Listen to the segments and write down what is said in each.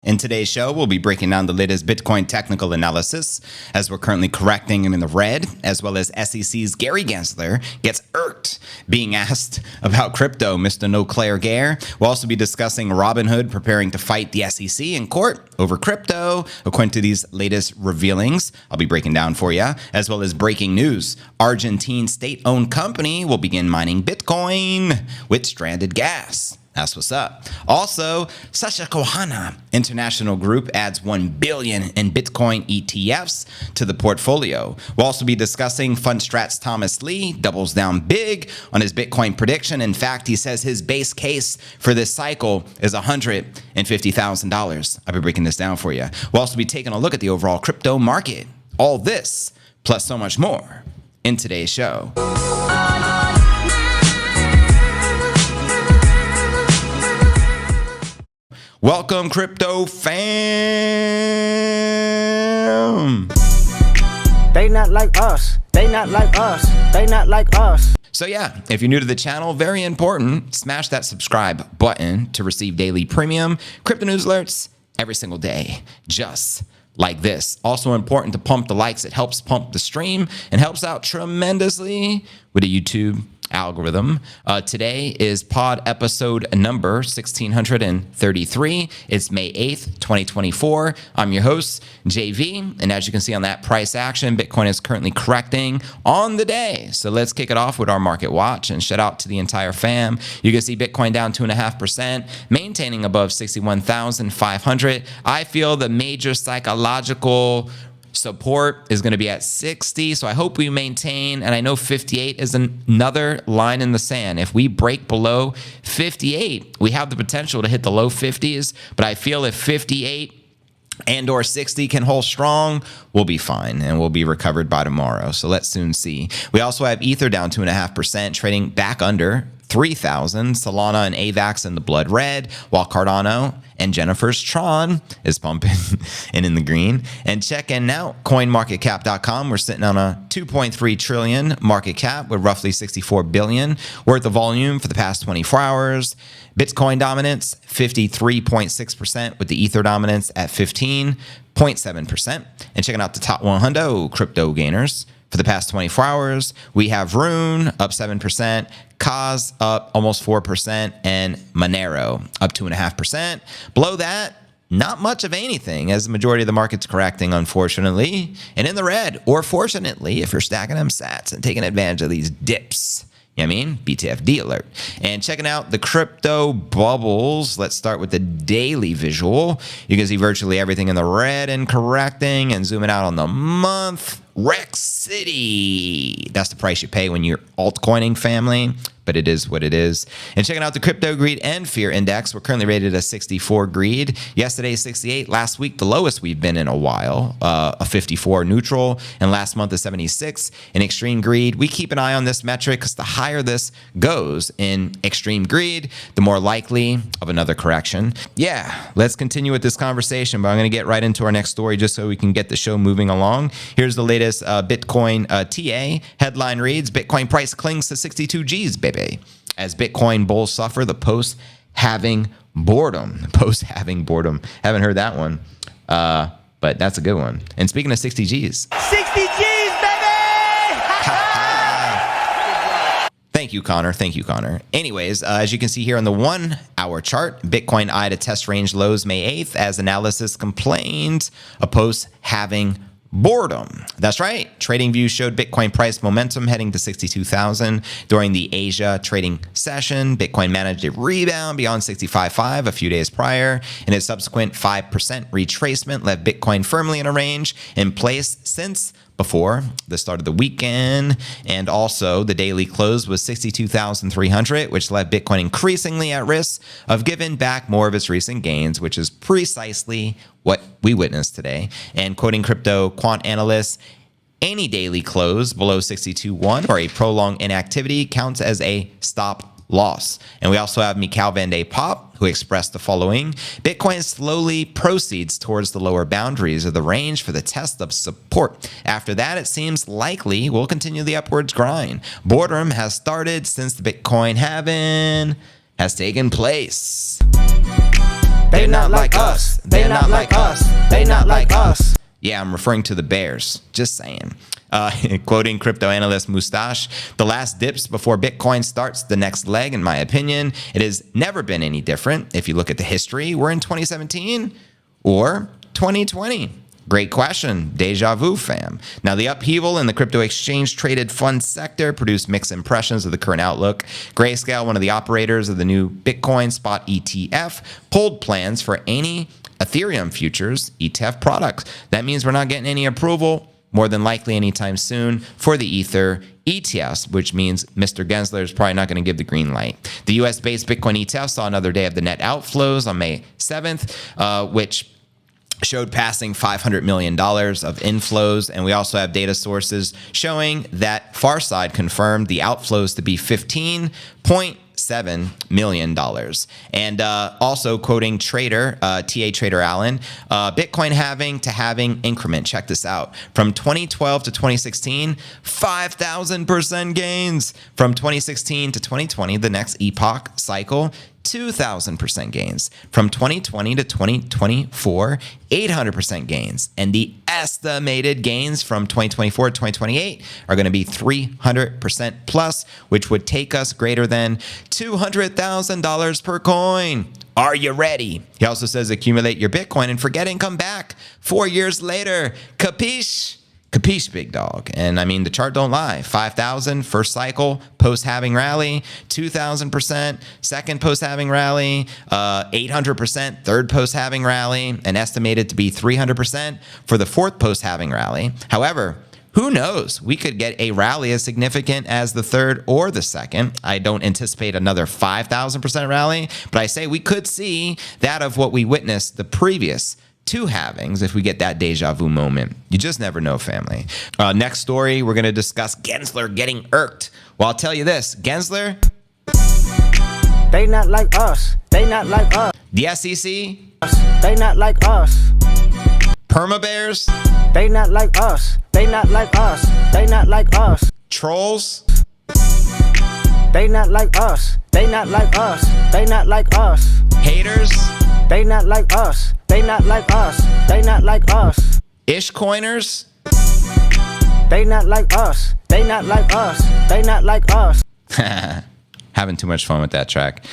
In today's show, we'll be breaking down the latest Bitcoin technical analysis as we're currently correcting him in the red, as well as SEC's Gary Gensler gets irked being asked about crypto, Mr. No Claire Gare. We'll also be discussing Robinhood preparing to fight the SEC in court over crypto, according to these latest revealings. I'll be breaking down for you, as well as breaking news. Argentine state-owned company will begin mining Bitcoin with stranded gas. That's what's up. Also, Susquehanna International Group adds $1 billion in Bitcoin ETFs to the portfolio. We'll also be discussing Fundstrat's Thomas Lee doubles down big on his Bitcoin prediction. In fact, he says his base case for this cycle is $150,000. I'll be breaking this down for you. We'll also be taking a look at the overall crypto market. All this, plus so much more, in today's show. Welcome, crypto fam. They not like us. They not like us. They not like us. So yeah, if you're new to the channel, very important, smash that subscribe button to receive daily premium crypto news alerts every single day, just like this. Also important to pump the likes. It helps pump the stream and helps out tremendously with the YouTube algorithm. Today is pod episode number 1633. It's May 8th, 2024. I'm your host, JV. And as you can see on that price action, Bitcoin is currently correcting on the day. So let's kick it off with our market watch and shout out to the entire fam. You can see Bitcoin down 2.5%, maintaining above 61,500. I feel the major psychological support is going to be at 60, so I hope we maintain, and I know 58 is another line in the sand. If we break below 58, we have the potential to hit the low 50s, but I feel if 58 and or 60 can hold strong, we'll be fine and we'll be recovered by tomorrow. So let's soon see. We also have Ether down 2.5%, trading back under 3,000. Solana and AVAX in the blood red, while Cardano and Jennifer's Tron is pumping and in the green. And checking out coinmarketcap.com. We're sitting on a 2.3 trillion market cap with roughly 64 billion worth of volume for the past 24 hours. Bitcoin dominance 53.6%, with the Ether dominance at 15.7%. And checking out the top 100 crypto gainers for the past 24 hours, we have Rune up 7%, Kaz up almost 4%, and Monero up 2.5%. Below that, not much of anything, as the majority of the market's correcting, unfortunately, and in the red, or fortunately, if you're stacking them sats and taking advantage of these dips. You know what I mean? BTFD alert. And checking out the crypto bubbles, let's start with the daily visual. You can see virtually everything in the red and correcting, and zooming out on the month. Rex City. That's the price you pay when you're altcoining, family, but it is what it is. And checking out the crypto greed and fear index, we're currently rated a 64 greed. Yesterday, 68. Last week, the lowest we've been in a while, a 54 neutral. And last month, a 76 in extreme greed. We keep an eye on this metric because the higher this goes in extreme greed, the more likely of another correction. Yeah, let's continue with this conversation, but I'm going to get right into our next story just so we can get the show moving along. Here's the latest Bitcoin TA. Headline reads, Bitcoin price clings to 62 G's, baby. As Bitcoin bulls suffer the post-halving boredom. Post-halving boredom. Haven't heard that one, but that's a good one. And speaking of 60 G's. 60 G's, baby! Thank you, Connor. Thank you, Connor. Anyways, as you can see here on the 1 hour chart, Bitcoin eyed a test range lows May 8th as analysis complained of post-halving boredom. That's right. TradingView showed Bitcoin price momentum heading to 62,000 during the Asia trading session. Bitcoin managed a rebound beyond 65.5 a few days prior, and its subsequent 5% retracement left Bitcoin firmly in a range in place since before the start of the weekend. And also the daily close was 62,300, which left Bitcoin increasingly at risk of giving back more of its recent gains, which is precisely what we witnessed today. And quoting crypto quant analysts, any daily close below 62.1 or a prolonged inactivity counts as a stop loss. And we also have Mikhail Van de Popp, who expressed the following: Bitcoin slowly proceeds towards the lower boundaries of the range for the test of support. After that, it seems likely we'll continue the upwards grind. Boredom has started since the Bitcoin halving has taken place. They not like us. They not like us. They not like us. Yeah, I'm referring to the bears. Just saying. Quoting crypto analyst Mustache, the last dips before Bitcoin starts the next leg, in my opinion. It has never been any different. If you look at the history, we're in 2017 or 2020. Great question. Deja vu, fam. Now, the upheaval in the crypto exchange traded fund sector produced mixed impressions of the current outlook. Grayscale, one of the operators of the new Bitcoin spot ETF, pulled plans for any Ethereum futures ETF products. That means we're not getting any approval, more than likely anytime soon, for the Ether ETFs, which means Mr. Gensler is probably not going to give the green light. The US-based Bitcoin ETF saw another day of the net outflows on May 7th, which showed passing $500 million of inflows. And we also have data sources showing that Farside confirmed the outflows to be $15.7 million. And also quoting trader, TA Trader Allen, Bitcoin halving to halving increment. Check this out. From 2012 to 2016, 5,000% gains. From 2016 to 2020, the next epoch cycle, 2,000% gains. From 2020 to 2024, 800% gains. And the estimated gains from 2024 to 2028 are going to be 300% plus, which would take us greater than $200,000 per coin. Are you ready? He also says accumulate your Bitcoin and forget and come back 4 years later. Capiche? Capiche, big dog. And I mean, the chart don't lie. 5,000 first cycle, post-halving rally, 2,000% second post-halving rally, 800% third post-halving rally, and estimated to be 300% for the fourth post-halving rally. However, who knows? We could get a rally as significant as the third or the second. I don't anticipate another 5,000% rally, but I say we could see that of what we witnessed the previous two halvings if we get that deja vu moment. You just never know, family. Next story, we're going to discuss Gensler getting irked. Well, I'll tell you this. Gensler, They not like us. They not like us. the SEC, They not like us. permabears, They not like us. They not like us. They not like us. trolls, They not like us. They not like us. They not like us. haters, They not like us. They not like us. They not like us. ishcoiners. They not like us. They not like us. They not like us. Having too much fun with that track.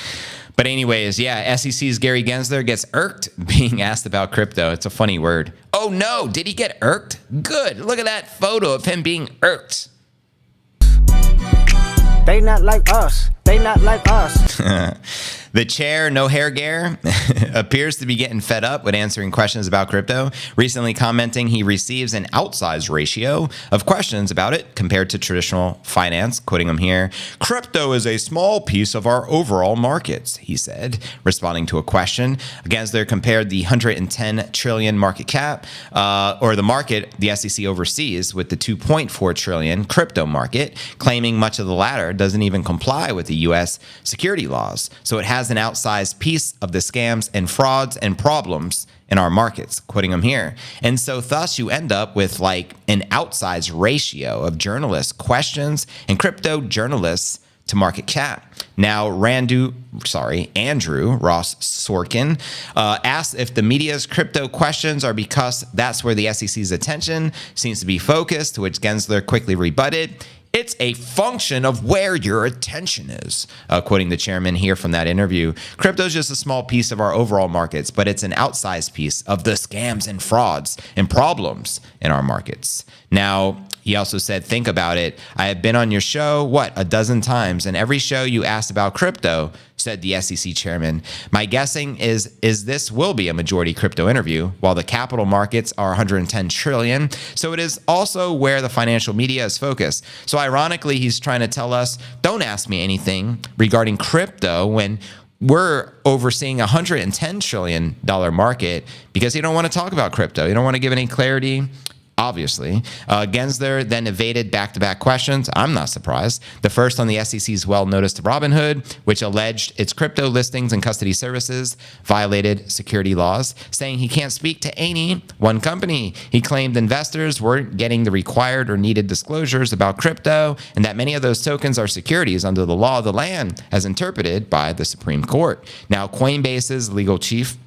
But anyways, yeah, SEC's Gary Gensler gets irked being asked about crypto. It's a funny word. Oh no, did he get irked? Good. Look at that photo of him being irked. They not like us. They not like us. The chair, No Hair Gare, appears to be getting fed up with answering questions about crypto, recently commenting he receives an outsized ratio of questions about it compared to traditional finance. Quoting him here, crypto is a small piece of our overall markets, he said, responding to a question. Gensler compared the 110 trillion market cap, or the market the SEC oversees, with the 2.4 trillion crypto market, claiming much of the latter doesn't even comply with the U.S. security laws. So it has an outsized piece of the scams and frauds and problems in our markets, quoting him here. And so thus you end up with like an outsized ratio of journalist questions and crypto journalists to market cap. Now, Andrew Ross Sorkin asked if the media's crypto questions are because that's where the SEC's attention seems to be focused, to which Gensler quickly rebutted, it's a function of where your attention is. Quoting the chairman here from that interview, crypto is just a small piece of our overall markets, but it's an outsized piece of the scams and frauds and problems in our markets. Now, he also said, think about it. I have been on your show, a dozen times, and every show you asked about crypto, said the SEC chairman. My guessing is this will be a majority crypto interview, while the capital markets are 110 trillion. So it is also where the financial media is focused. So ironically, he's trying to tell us, don't ask me anything regarding crypto when we're overseeing a $110 trillion market, because you don't want to talk about crypto. You don't want to give any clarity. Obviously, Gensler then evaded back-to-back questions. I'm not surprised. The first on the SEC's well-noticed Robinhood, which alleged its crypto listings and custody services violated security laws, saying he can't speak to any one company. He claimed investors weren't getting the required or needed disclosures about crypto, and that many of those tokens are securities under the law of the land, as interpreted by the Supreme Court. Now, Coinbase's legal chief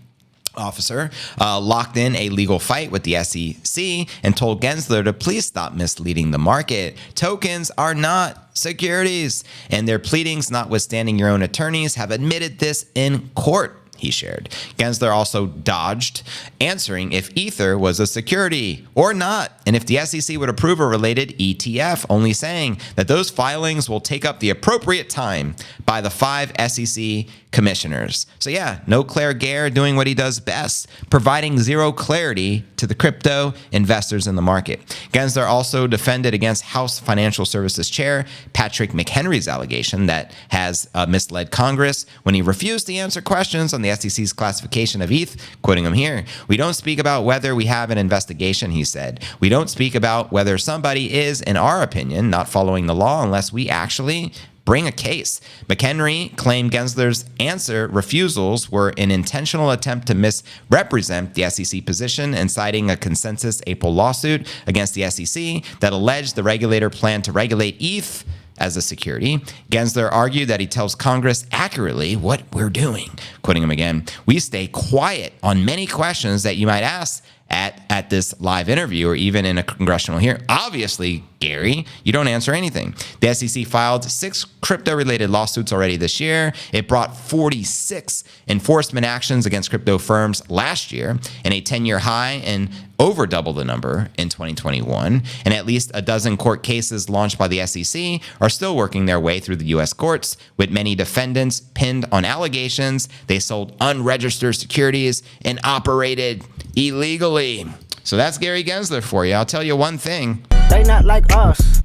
officer locked in a legal fight with the SEC and told Gensler to please stop misleading the market. Tokens are not securities, and their pleadings, notwithstanding your own attorneys, have admitted this in court, he shared. Gensler also dodged answering if Ether was a security or not, and if the SEC would approve a related ETF, only saying that those filings will take up the appropriate time by the 5 SEC commissioners. So yeah, no Claire Gare doing what he does best, providing zero clarity to the crypto investors in the market. Gensler also defended against House Financial Services Chair Patrick McHenry's allegation that has misled Congress when he refused to answer questions on the SEC's classification of ETH, quoting him here. "We don't speak about whether we have an investigation," he said. "We don't speak about whether somebody is, in our opinion, not following the law unless we actually bring a case." McHenry claimed Gensler's answer refusals were an intentional attempt to misrepresent the SEC position and citing a consensus April lawsuit against the SEC that alleged the regulator planned to regulate ETH as a security. Gensler argued that he tells Congress accurately what we're doing. Quoting him again, "We stay quiet on many questions that you might ask at this live interview or even in a congressional hearing. Obviously, Gary, you don't answer anything." The SEC filed 6 crypto-related lawsuits already this year. It brought 46 enforcement actions against crypto firms last year, and a 10-year high, and over double the number in 2021. And at least a dozen court cases launched by the SEC are still working their way through the U.S. courts, with many defendants pinned on allegations they sold unregistered securities and operated illegally. So that's Gary Gensler for you. I'll tell you one thing. They not like us.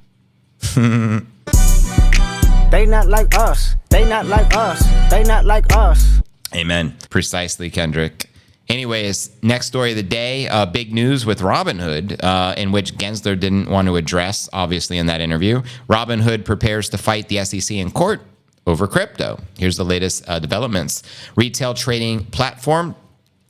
They not like us. They not like us. They not like us. Amen. Precisely, Kendrick. Anyways, next story of the day, big news with Robinhood, in which Gensler didn't want to address, obviously, in that interview. Robinhood prepares to fight the SEC in court over crypto. Here's the latest developments. Retail trading platform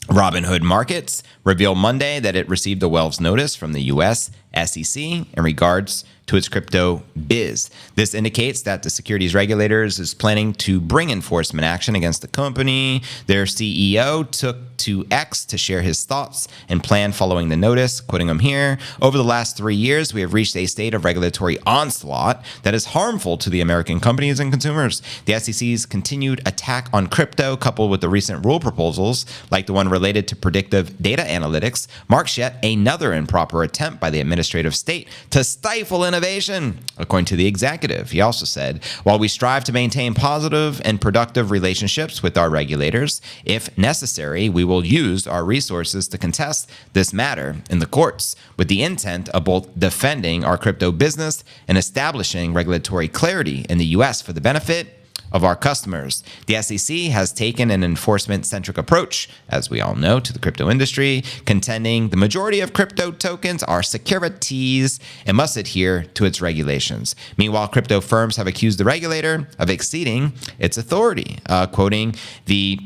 Robinhood Markets revealed Monday that it received a Wells notice from the U.S. SEC in regards to its crypto biz. This indicates that the securities regulators is planning to bring enforcement action against the company. Their CEO took to X to share his thoughts and plan following the notice, quoting him here, "Over the last 3 years, we have reached a state of regulatory onslaught that is harmful to the American companies and consumers. The SEC's continued attack on crypto, coupled with the recent rule proposals, like the one related to predictive data analytics, marks yet another improper attempt by the administrative state to stifle innovation," according to the executive. He also said, "While we strive to maintain positive and productive relationships with our regulators, if necessary, we will use our resources to contest this matter in the courts with the intent of both defending our crypto business and establishing regulatory clarity in the U.S. for the benefit of our customers." The SEC has taken an enforcement-centric approach, as we all know, to the crypto industry, contending the majority of crypto tokens are securities and must adhere to its regulations. Meanwhile, crypto firms have accused the regulator of exceeding its authority, quoting the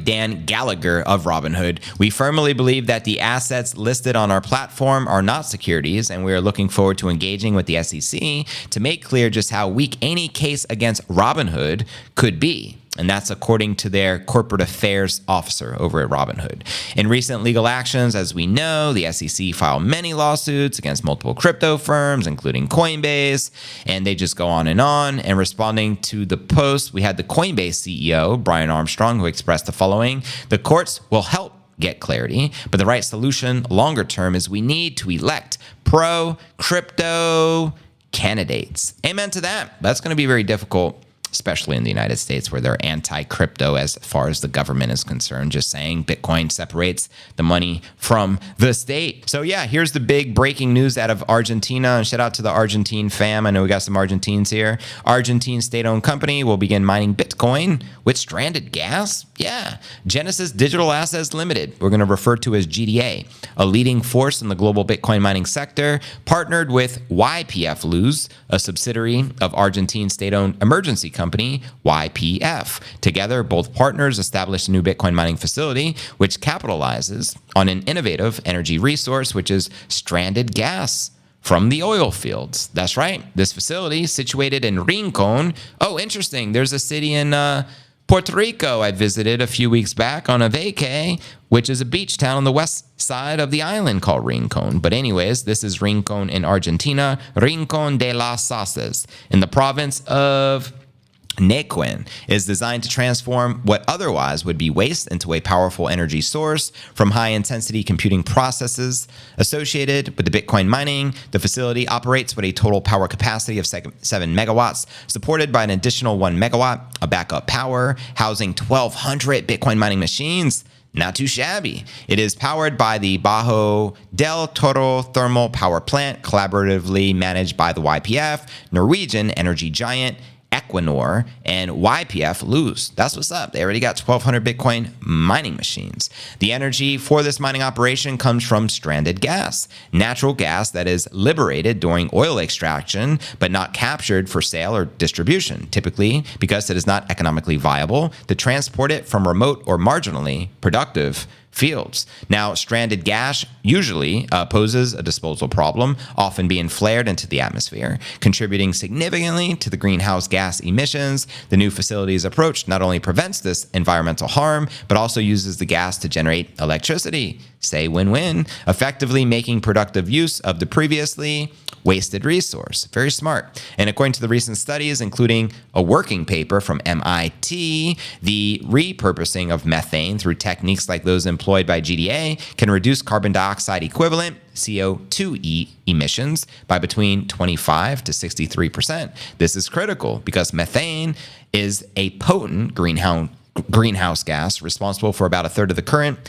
Dan Gallagher of Robinhood. "We firmly believe that the assets listed on our platform are not securities, and we are looking forward to engaging with the SEC to make clear just how weak any case against Robinhood could be." And that's according to their corporate affairs officer over at Robinhood. In recent legal actions, as we know, the SEC filed many lawsuits against multiple crypto firms, including Coinbase, and they just go on. And responding to the post, we had the Coinbase CEO, Brian Armstrong, who expressed the following: "The courts will help get clarity, but the right solution longer term is we need to elect pro-crypto candidates." Amen to that. That's going to be very difficult, especially in the United States, where they're anti-crypto as far as the government is concerned. Just saying, Bitcoin separates the money from the state. So yeah, here's the big breaking news out of Argentina. And shout out to the Argentine fam. I know we got some Argentines here. Argentine state-owned company will begin mining Bitcoin with stranded gas. Yeah. Genesis Digital Assets Limited, we're going to refer to as GDA, a leading force in the global Bitcoin mining sector, partnered with YPF Luz, a subsidiary of Argentine state-owned emergency company YPF. Together, both partners established a new Bitcoin mining facility, which capitalizes on an innovative energy resource, which is stranded gas from the oil fields. That's right. This facility, situated in Rincon. Oh, interesting. There's a city in Puerto Rico, I visited a few weeks back on a vacay, which is a beach town on the west side of the island called Rincon. But anyways, this is Rincon in Argentina, Rincon de las Sauces, in the province of Neuquén. Is designed to transform what otherwise would be waste into a powerful energy source from high-intensity computing processes associated with the Bitcoin mining. The facility operates with a total power capacity of 7 megawatts, supported by an additional 1 megawatt of backup power, housing 1,200 Bitcoin mining machines. Not too shabby. It is powered by the Bajo del Toro thermal power plant, collaboratively managed by the YPF, Norwegian energy giant Equinor, and YPF Luz. That's what's up. They already got 1,200 Bitcoin mining machines. The energy for this mining operation comes from stranded gas, natural gas that is liberated during oil extraction, but not captured for sale or distribution, typically because it is not economically viable to transport it from remote or marginally productive fields. Now, stranded gas usually poses a disposal problem, often being flared into the atmosphere, contributing significantly to the greenhouse gas emissions. The new facility's approach not only prevents this environmental harm, but also uses the gas to generate electricity. Say win-win, effectively making productive use of the previously wasted resource. Very smart. And according to the recent studies, including a working paper from MIT, the repurposing of methane through techniques like those employed by GDA can reduce carbon dioxide equivalent CO2 emissions by between 25 to 63%. This is critical because methane is a potent greenhouse gas responsible for about a third of the current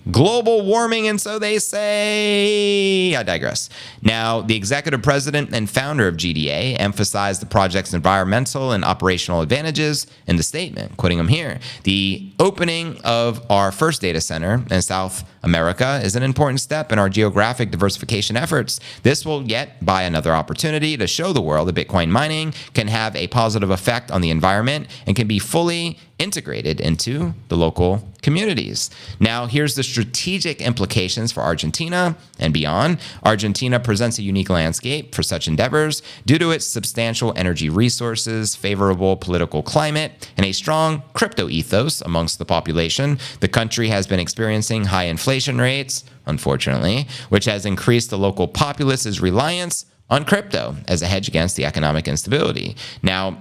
global warming, and so they say. I digress. Now, the executive president and founder of GDA emphasized the project's environmental and operational advantages in the statement, quoting him here. The opening of our first data center in South America is an important step in our geographic diversification efforts. This will yet buy another opportunity to show the world that Bitcoin mining can have a positive effect on the environment and can be fully integrated into the local communities. Now, here's the strategic implications for Argentina and beyond. Argentina presents a unique landscape for such endeavors due to its substantial energy resources, favorable political climate, and a strong crypto ethos amongst the population. The country has been experiencing high inflation rates, unfortunately, which has increased the local populace's reliance on crypto as a hedge against the economic instability. Now,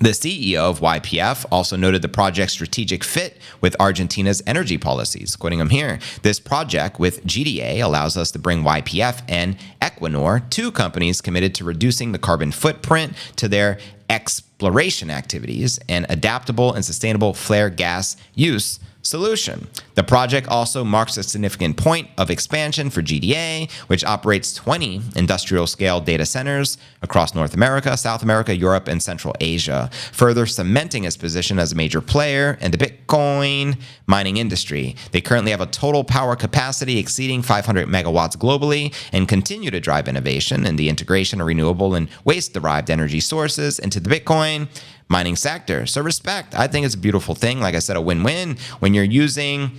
the CEO of YPF also noted the project's strategic fit with Argentina's energy policies. Quoting him here, this project with GDA allows us to bring YPF and Equinor, two companies committed to reducing the carbon footprint to their exploration activities and adaptable and sustainable flare gas use solution. The project also marks a significant point of expansion for GDA, which operates 20 industrial-scale data centers across North America, South America, Europe, and Central Asia, further cementing its position as a major player in the Bitcoin mining industry. They currently have a total power capacity exceeding 500 megawatts globally and continue to drive innovation in the integration of renewable and waste-derived energy sources into the Bitcoin mining sector. So respect. I think it's a beautiful thing. Like I said, a win-win when you're using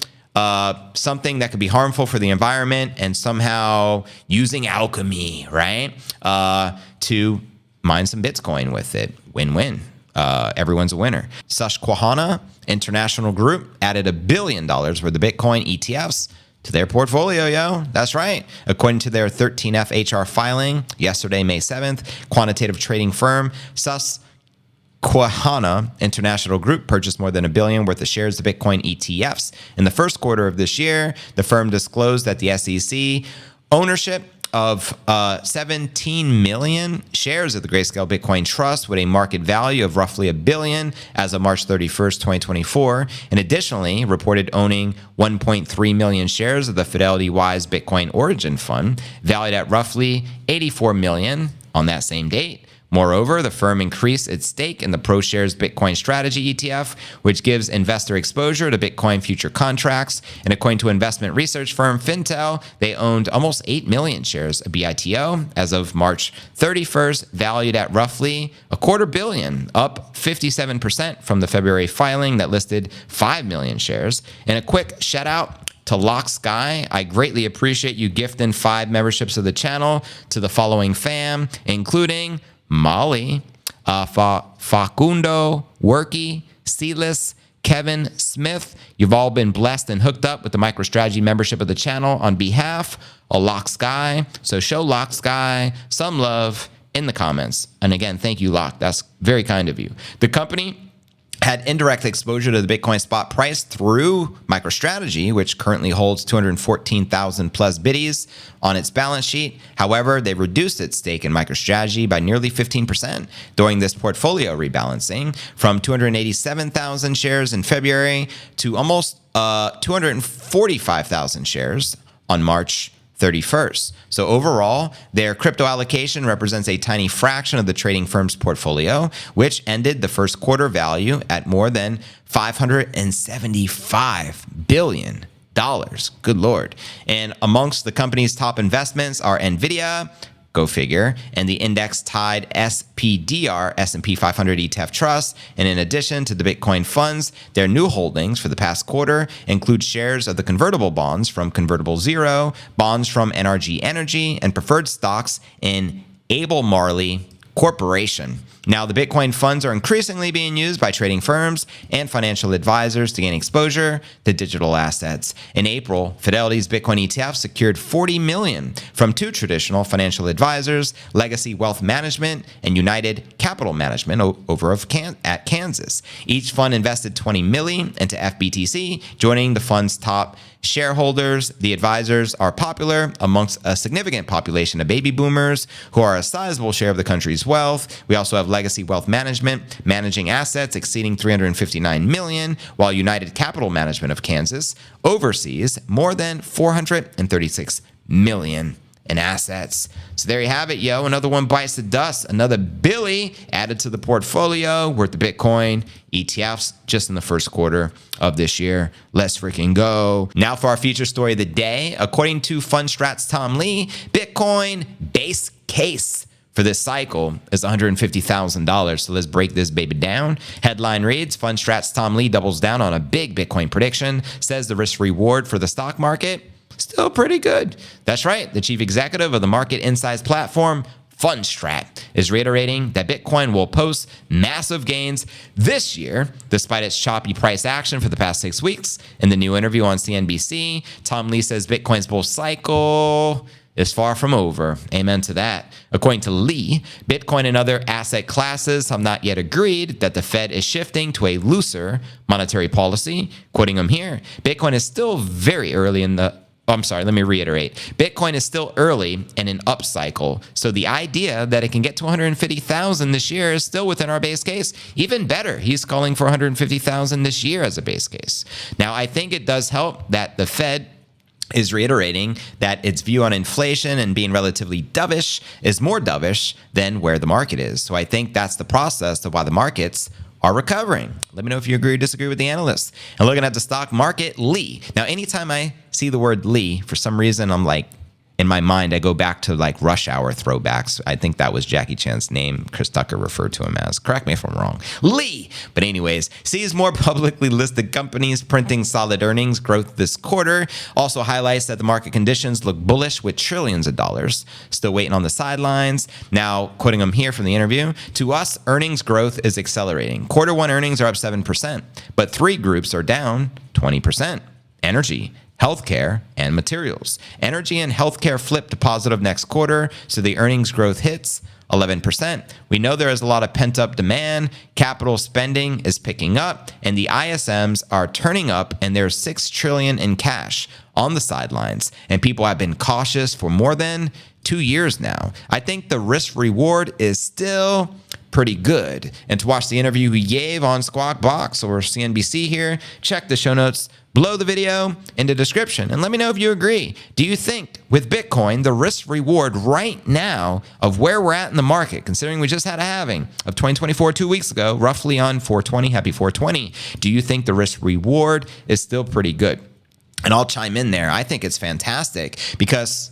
something that could be harmful for the environment and somehow using alchemy, right, to mine some Bitcoin with it. Win-win. Everyone's a winner. Susquehanna International Group added $1 billion worth of Bitcoin ETFs to their portfolio, yo. That's right. According to their 13F HR filing yesterday, May 7th, quantitative trading firm Susquehanna International Group purchased more than $1 billion worth of shares of Bitcoin ETFs. In the first quarter of this year, the firm disclosed that the SEC ownership of 17 million shares of the Grayscale Bitcoin Trust with a market value of roughly $1 billion as of March 31st, 2024, and additionally reported owning 1.3 million shares of the Fidelity Wise Bitcoin Origin Fund, valued at roughly $84 million on that same date. Moreover, the firm increased its stake in the ProShares Bitcoin Strategy ETF, which gives investor exposure to Bitcoin future contracts. And according to investment research firm Fintel, they owned almost 8 million shares of BITO as of March 31st, valued at roughly $250 million, up 57% from the February filing that listed 5 million shares. And a quick shout out to Lock Sky. I greatly appreciate you gifting 5 memberships of the channel to the following fam, including Molly, Facundo, Worky, Silas, Kevin Smith. You've all been blessed and hooked up with the MicroStrategy membership of the channel on behalf of Lock Sky. So show Lock Sky some love in the comments. And again, thank you, Lock. That's very kind of you. The company had indirect exposure to the Bitcoin spot price through MicroStrategy, which currently holds 214,000 plus biddies on its balance sheet. However, they reduced its stake in MicroStrategy by nearly 15% during this portfolio rebalancing from 287,000 shares in February to almost 245,000 shares on March 31st. So overall, their crypto allocation represents a tiny fraction of the trading firm's portfolio, which ended the first quarter value at more than $575 billion. Good Lord. And amongst the company's top investments are NVIDIA, go figure, and the index-tied SPDR S&P 500 ETF Trust. And in addition to the Bitcoin funds, their new holdings for the past quarter include shares of the convertible bonds from Convertible Zero, bonds from NRG Energy, and preferred stocks in Albemarle Corporation. Now, the Bitcoin funds are increasingly being used by trading firms and financial advisors to gain exposure to digital assets. In April, Fidelity's Bitcoin ETF secured $40 million from two traditional financial advisors, Legacy Wealth Management and United Capital Management over at Kansas. Each fund invested $20 million into FBTC, joining the fund's top shareholders. The advisors are popular amongst a significant population of baby boomers who are a sizable share of the country's wealth. We also have Legacy Wealth Management managing assets exceeding $359 million, while United Capital Management of Kansas oversees more than $436 million in assets. So there you have it, yo. Another one bites the dust. Another Billy added to the portfolio worth the Bitcoin ETFs just in the first quarter of this year. Let's freaking go. Now for our feature story of the day. According to Fundstrat's Tom Lee, Bitcoin base case for this cycle is $150,000. So let's break this baby down. Headline reads, Fundstrat's Tom Lee doubles down on a big Bitcoin prediction, says the risk reward for the stock market still pretty good. That's right. The chief executive of the market insights platform, Fundstrat, is reiterating that Bitcoin will post massive gains this year, despite its choppy price action for the past 6 weeks. In the new interview on CNBC, Tom Lee says Bitcoin's bull cycle is far from over. Amen to that. According to Lee, Bitcoin and other asset classes have not yet agreed that the Fed is shifting to a looser monetary policy. Quoting him here, Bitcoin is still very early in the let me reiterate. Bitcoin is still early in an upcycle, so the idea that it can get to 150,000 this year is still within our base case. Even better, he's calling for 150,000 this year as a base case. Now, I think it does help that the Fed is reiterating that its view on inflation and being relatively dovish is more dovish than where the market is. So I think that's the process of why the markets are recovering. Let me know if you agree or disagree with the analysts. And looking at the stock market, Lee. Now, anytime I see the word Lee, for some reason, I'm like, in my mind, I go back to like Rush Hour throwbacks. I think that was Jackie Chan's name. Chris Tucker referred to him as. Correct me if I'm wrong. Lee. But anyways, sees more publicly listed companies printing solid earnings growth this quarter. Also highlights that the market conditions look bullish with trillions of dollars still waiting on the sidelines. Now, quoting him here from the interview, to us, earnings growth is accelerating. Quarter one earnings are up 7%, but three groups are down 20%. Energy, healthcare, and materials. Energy and healthcare flip to positive next quarter, so the earnings growth hits 11%. We know there is a lot of pent-up demand, capital spending is picking up, and the ISMs are turning up, and there's $6 trillion in cash on the sidelines, and people have been cautious for more than 2 years now. I think the risk reward is still pretty good. And to watch the interview he gave on Squawk Box or CNBC here, check the show notes below the video in the description. And let me know if you agree. Do you think with Bitcoin, the risk reward right now of where we're at in the market, considering we just had a halving of 2024 2 weeks ago, roughly on 420, happy 420, do you think the risk reward is still pretty good? And I'll chime in there. I think it's fantastic because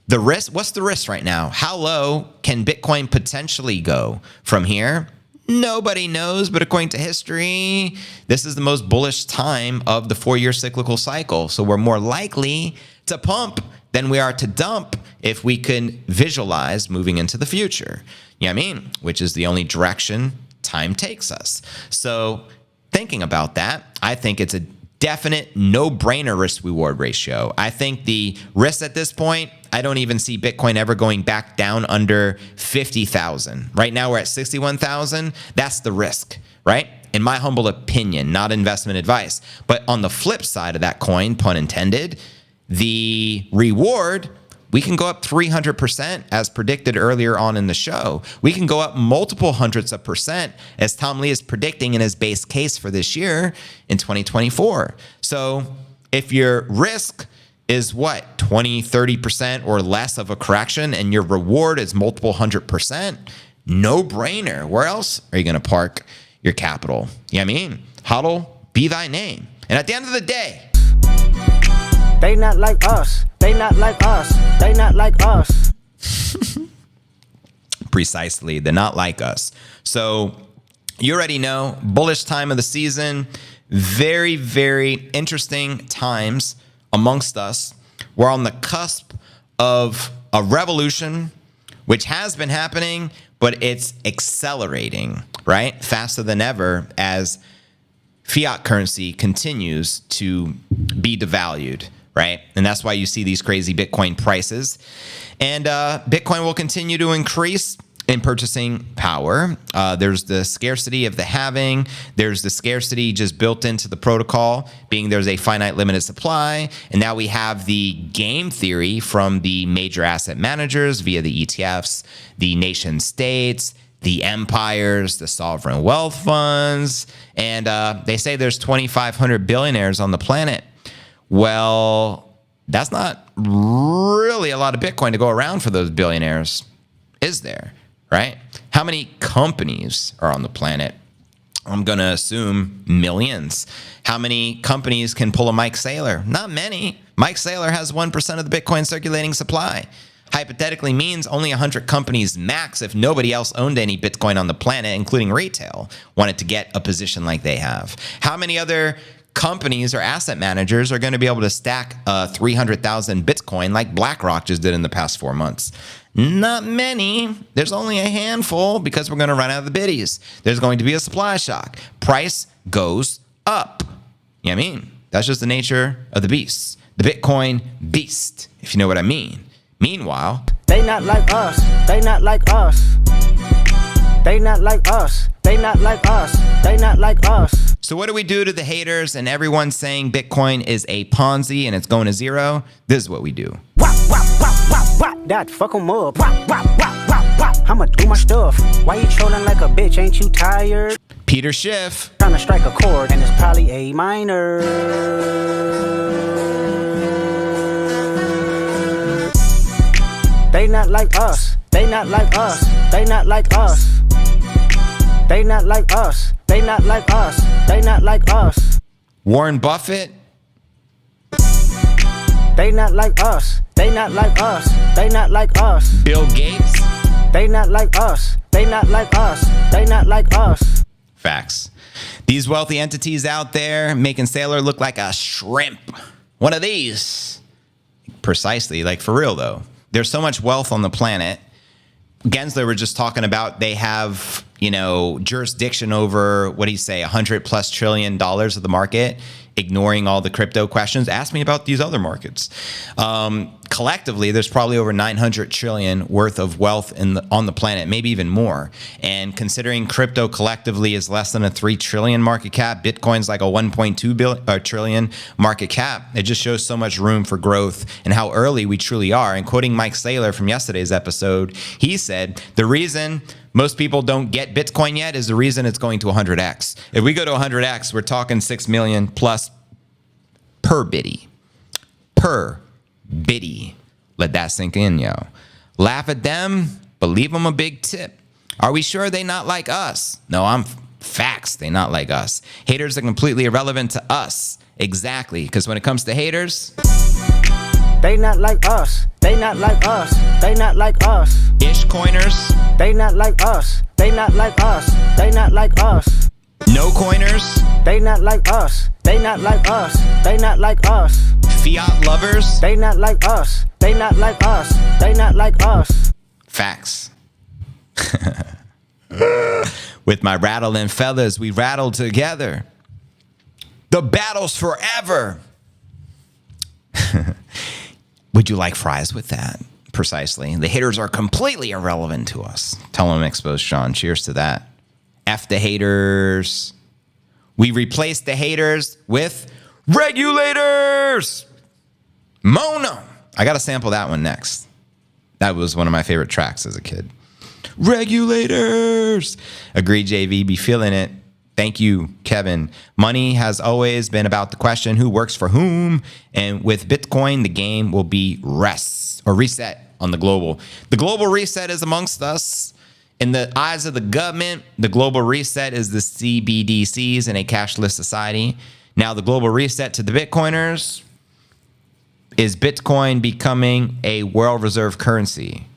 the risk, what's the risk right now? How low can Bitcoin potentially go from here? Nobody knows, but according to history, this is the most bullish time of the 4-year cyclical cycle. So we're more likely to pump than we are to dump if we can visualize moving into the future. You know what I mean? Which is the only direction time takes us. So thinking about that, I think it's a definite no-brainer risk-reward ratio. I think the risk at this point, I don't even see Bitcoin ever going back down under 50,000. Right now we're at 61,000. That's the risk, right? In my humble opinion, not investment advice. But on the flip side of that coin, pun intended, the reward, we can go up 300% as predicted earlier on in the show. We can go up multiple hundreds of percent as Tom Lee is predicting in his base case for this year in 2024. So if your risk is what, 20, 30% or less of a correction and your reward is multiple 100%, no brainer. Where else are you going to park your capital? You know what I mean? HODL, be thy name. And at the end of the day, they not like us. They not like us. They not like us. Precisely. They're not like us. So you already know, bullish time of the season. Very, very interesting times amongst us. We're on the cusp of a revolution, which has been happening, but it's accelerating, right? Faster than ever as fiat currency continues to be devalued. Right? And that's why you see these crazy Bitcoin prices. And Bitcoin will continue to increase in purchasing power. There's the scarcity of the halving. There's the scarcity just built into the protocol, being there's a finite limited supply. And now we have the game theory from the major asset managers via the ETFs, the nation states, the empires, the sovereign wealth funds. And they say there's 2,500 billionaires on the planet. Well, that's not really a lot of Bitcoin to go around for those billionaires, is there? Right? How many companies are on the planet? I'm going to assume millions. How many companies can pull a Mike Saylor? Not many. Mike Saylor has 1% of the Bitcoin circulating supply. Hypothetically means only 100 companies max if nobody else owned any Bitcoin on the planet, including retail, wanted to get a position like they have. How many other companies or asset managers are going to be able to stack 300,000 Bitcoin like BlackRock just did in the past 4 months? Not many. There's only a handful because we're going to run out of the biddies. There's going to be a supply shock. Price goes up. You know what I mean? That's just the nature of the beast. The Bitcoin beast, if you know what I mean. Meanwhile, they not like us. They not like us. They not like us. They not like us. They not like us. So what do we do to the haters and everyone saying Bitcoin is a Ponzi and it's going to zero? This is what we do. That fuck 'em up. I'ma do my stuff. Why you trolling like a bitch? Ain't you tired? Peter Schiff. Trying to strike a chord and it's probably A minor. They not like us. They not like us. They not like us. They not like us. They not like us. They not like us. Warren Buffett. They not like us. They not like us. They not like us. Bill Gates. They not like us. They not like us. They not like us. Facts. These wealthy entities out there making Saylor look like a shrimp. One of these. Precisely. Like for real though. There's so much wealth on the planet. Gensler were just talking about they have, jurisdiction over, what do you say, $100+ trillion of the market, ignoring all the crypto questions. Ask me about these other markets. Collectively, there's probably over 900 trillion worth of wealth on the planet, maybe even more. And considering crypto collectively is less than a 3 trillion market cap, Bitcoin's like a 1.2 trillion market cap. It just shows so much room for growth and how early we truly are. And quoting Mike Saylor from yesterday's episode, he said, the reason most people don't get Bitcoin yet is the reason it's going to 100x. If we go to 100x, we're talking 6 million plus per biddy. Per biddy. Let that sink in, yo. Laugh at them, but leave them a big tip. Are we sure they not like us? No, I'm facts. They not like us. Haters are completely irrelevant to us. Exactly. Because when it comes to haters, they not like us. They not like us. They not like us. Ish coiners. They not like us. They not like us. They not like us. No coiners. They not like us. They not like us. They not like us. Fiat lovers. They not like us. They not like us. They not like us. Facts. With my rattling fellas, we rattle together. The battle's forever. Would you like fries with that? Precisely. The haters are completely irrelevant to us. Tell them expose Sean. Cheers to that. F the haters. We replaced the haters with regulators. Mona. I got to sample that one next. That was one of my favorite tracks as a kid. Regulators. Agree, JV. Be feeling it. Thank you, Kevin. Money has always been about the question, who works for whom? And with Bitcoin, the game will be reset on the global. The global reset is amongst us. In the eyes of the government, the global reset is the CBDCs in a cashless society. Now, the global reset to the Bitcoiners is Bitcoin becoming a world reserve currency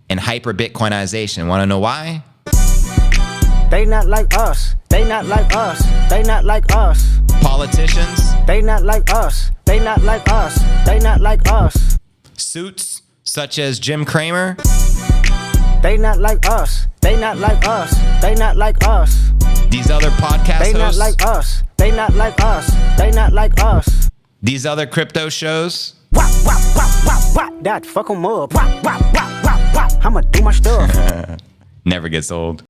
and hyper Bitcoinization. Want to know why? They not like us. They not like us. They not like us. Politicians. They not like us. They not like us. They not like us. Suits such as Jim Cramer. They not like us. They not like us. They not like us. These other podcast They not hosts. like us. They not like us. They not like us. These other crypto shows. Wop, wop, wop, wop, wop. That fuck 'em up. Wop, wop, wop, wop, wop. I'ma do my stuff. Never gets old.